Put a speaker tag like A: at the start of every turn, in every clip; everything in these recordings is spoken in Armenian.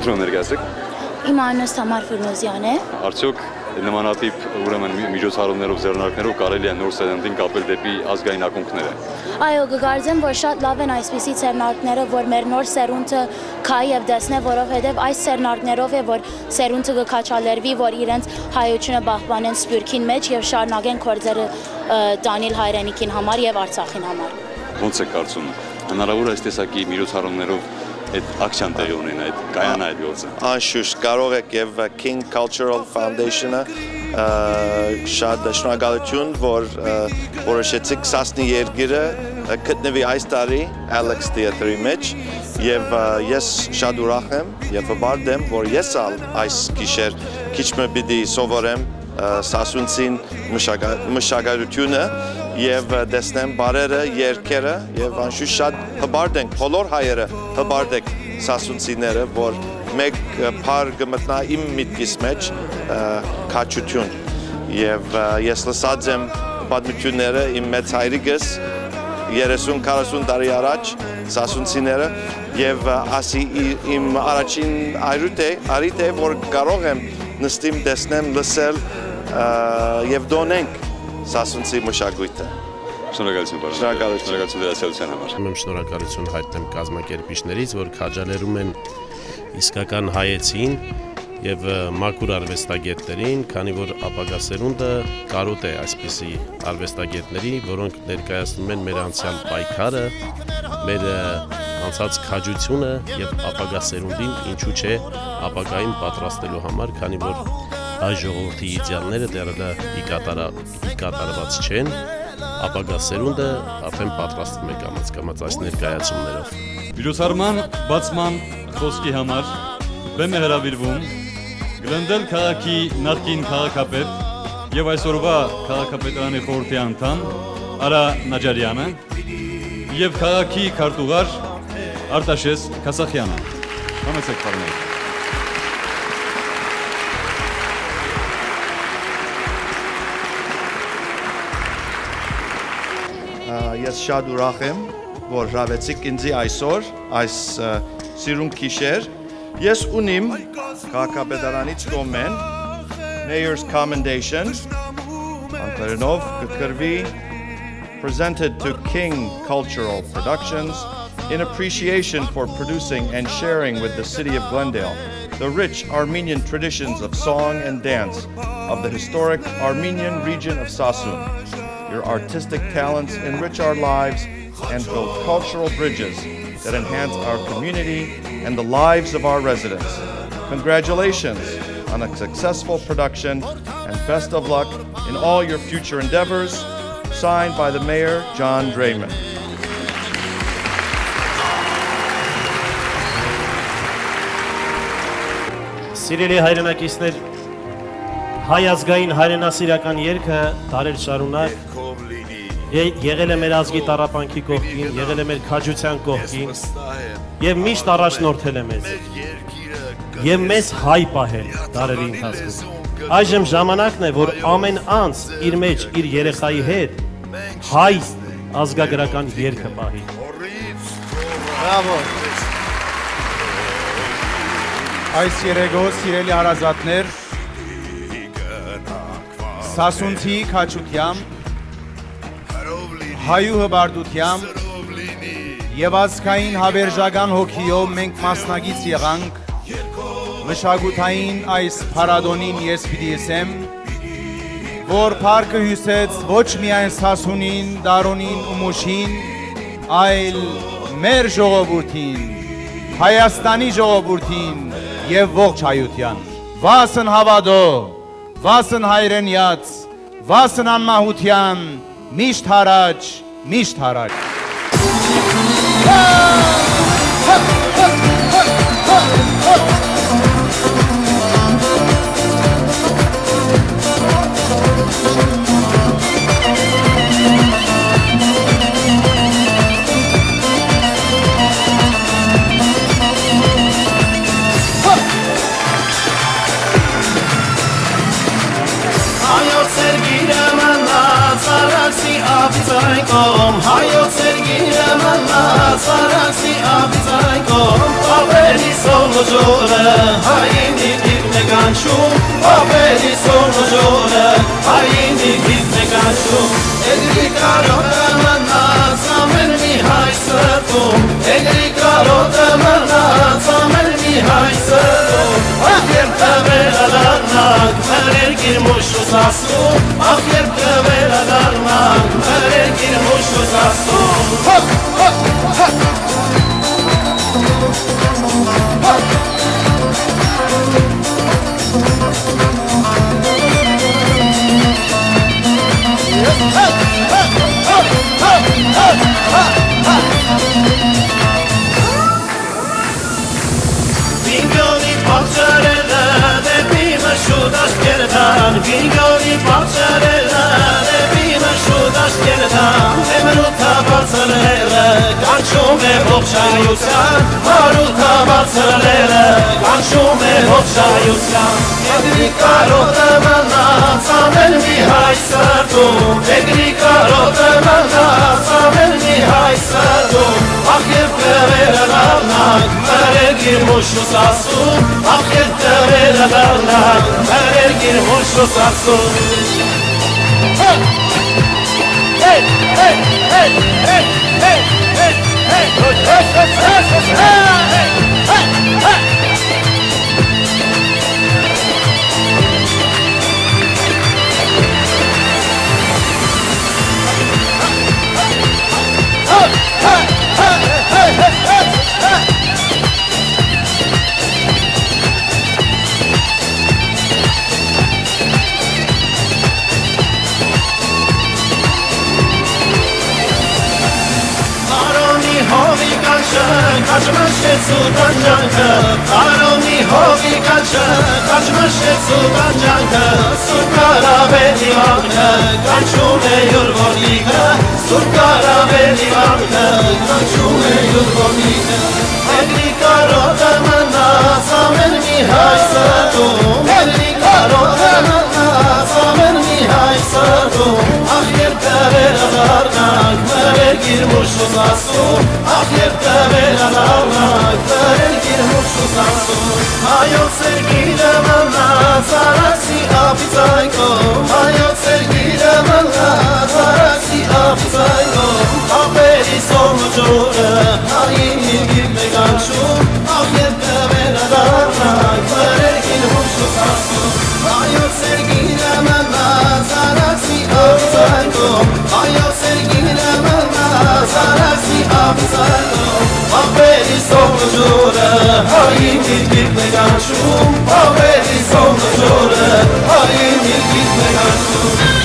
A: Խնդրում ներկայացեք։
B: Իմ անունը Սամար Ֆիրնոզյան է։
A: Արդյոք նմանատիպ ուրեմն միջոցառումներով ձեռնարկներով կարելի է նոր սերնդին կապել դեպի ազգային ակունքները։
B: Այո, կգարձեմ, որ շատ լավ են այսպիսի ձեռնարկները, որ մեր նոր սերունդը քայ եւ դեսնե, որովհետեւ այս ձեռնարկներով է, որ սերունդը կքաչալերվի, որ իրենց հայությունը պահպանեն սփյուռքին մեջ եւ շարունակեն կորձերը տանիլ հայրենիքին համար եւ Արցախին համար։
A: Ոնց է կարծում, հնարավոր է այս տեսակի միջոցառումներով այդ ակցիան տեղի ունենա, այդ կայանա այդ գործը։
C: Անշուշտ կարող եք եւ King Cultural Foundation-ը շատ շնորհակալություն, որ որոշեցիք Սասնի երկիրը գտնվի այս տարի Alex Theatre-ի մեջ եւ ես շատ ուրախ եմ եւ հպարտ եմ, որ ես այս գիշեր քիչ պիտի սովորեմ Սասունցին մշակութունը եւ տեսնեմ բարերը, երգերը եւ անշուշտ շատ հպարտ ենք, բոլոր հայերը հպարտ եք սասունցիները, որ մեկ փար կմտնա իմ միտքիս մեջ քաչություն եւ ես լսած եմ պատմությունները իմ մեծ հայրիկս 30-40 տարի առաջ սասունցիները եւ ասի իմ առաջին արիտ է որ կարող եմ նստիմ տեսնեմ լսել եւ դոնենք Սասունցի մշակույթը։
A: Շնորհակալություն բարոն։ Շնորհակալություն դերասանության համար։
D: Ուրեմն շնորհակալություն հայտնեմ կազմակերպիչներից, որ քաջալերում են իսկական հայեցին եւ մաքուր արվեստագետներին, քանի որ ապագա սերունդը կարոտ է այսպիսի արվեստագետների, որոնք ներկայացնում են մեր անցյալ պայքարը, մեր անցած քաջությունը եւ ապագա սերունդին, ինչու՞ չէ, ապագային պատրաստելու համար, քանի որ այս ժողովրդի իդեալները դեռ կատարված չեն, ապագա սերունդը արդեն պատրաստվում է կամաց այս ներկայացումներով։
E: Միջոցառման բացման խոսքի համար բեմ է հրավիրվում Գլնդել քաղաքի նախկին քաղաքապետ եւ այսօրվա քաղաքապետարանի խորհրդի անդամ Արա Նաջարյանը եւ քաղաքի քարտուղար Արտաշես Քասախյանը։ Համեցեք բարոներ։
C: Ես շատ ուրախ եմ, որ հրավեցիք ինձի այսօր այս սիրուն գիշեր։ Ես ունիմ քաղաքապետարանից կողմեն Mayor's Commendation անկերնով կգրվի presented to King Cultural Productions in appreciation for producing and sharing with the city of Glendale the rich Armenian traditions of song and dance of the historic Armenian region of Sasun. Your artistic talents enrich our lives and build cultural bridges that enhance our community and the lives of our residents. Congratulations on a successful production and best of luck in all your future endeavors. Signed by the Mayor, John Drayman.
F: Սիրելի հայրենակիցներ, հայ ազգային հայրենասիրական երգը դարեր շարունակ եղել է մեր ազգի տառապանքի կողքին, եղել է մեր քաջության կողքին եւ միշտ առաջնորդել է մեզ եւ մեզ հայ պահել դարերի ընթացքում։ Այժմ ժամանակն է, որ ամեն անձ իր մեջ իր երեխայի հետ հայ ազգագրական երգը պահի։
G: Բրավո։ Այս երեգո սիրելի հարազատներ, Սասունցի քաջությամբ հայու հբարդությամբ եւ ազգային հավերժական հոգիով մենք մասնագից եղանք մշակութային այս փառատոնին ես պիտի ասեմ, որ փառքը հյուսեց ոչ միայն Սասունին, Դարոնին ու Մուշին, այլ մեր ժողովրդին, Հայաստանի ժողովրդին եւ ողջ հայության։ Վասն հավատո, վասն հայրենյաց, վասն անմահության, միշտ հարաճ, միշտ հարաճ։
F: Հայոց երգիրը մնաց արաքսի ապցայնքում, հայոց հայինի գիտնե կանչում, ապերի սոնոժորը, հայինի գիտնե կանչում, էգրի կարոտը մնաց, ամեն մի հայ սրտում, էգրի կարոտը մնաց, ամեն մի հայ սրտում, ախ երբը վերադառնանք, մեր երկիր մուշուս ասում, ախ երբը վերադառնանք, մեր երկիր մուշուս ասում, Վինգյոնի պաղճարելը դեպի մշուտ աշկերդան Վինգյոնի պաղճարելը դեպի մշուտ աշկերդան Էմրութա բացրելը կանչում է ողջայության Հարութա բացրելը կանչում է ողջայության Էգրի կարոտը մնաց ամեն մի հայ սրտում Էգրի կարոտը մնաց ամեն մի հայ սրտում Ախ երբը վերադառնանք մեր երկիր մուշուս ասում Ախ երբը վերադառնանք մեր երկիր մուշուս ասում Hey, hey, hey, hey, hey, hey, hey, hey, Kaçmışız sultan cankı Aroni hovi kaçı Kaçmışız sultan cankı Surkara ve divankı Kaçume yurvonika Surkara ve divankı Kaçume yurvonika Egri karota manna Samen mihay satum Egri karota manna Samen mihay satum Ahir tevelarnak Merer girmuşuz asum Ahir tevelarnak Merer girmuşuz asum Hayot sevgide manna Sarasi apizayko Hayot sevgide manna Sarasi apizayko Haberi sonucunu Hayini gitme ganşum Ahir tevelarnak Merer girmuşuz asum Hayot sevgide manna Sarasi apizayko Hayot sevgide manna Sarasi apizayko Haberi sonucunu Hayini gitme ganşum Haberi sonucunu Hayini gitme ganşum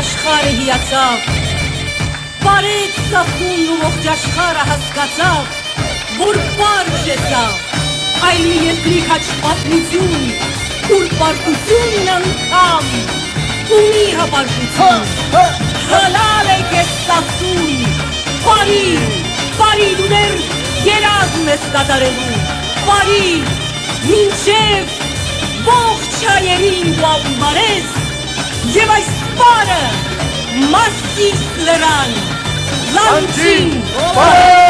H: Աշխարհը հիացավ, բարեց սախունն ու ողջ աշխարհը հասկացավ, որ պարզ է սա, այլ մի երկրի քաչ պատմություն, ուր պարտությունն անգամ, ունի հապարտություն, հլալ է կեզ սասուն, բարի դուներ երազմ ես կատարելու, բարի, մինչև ողջ հայերին դու ապուբարես, և այս Para, maciz leran, lançin, para.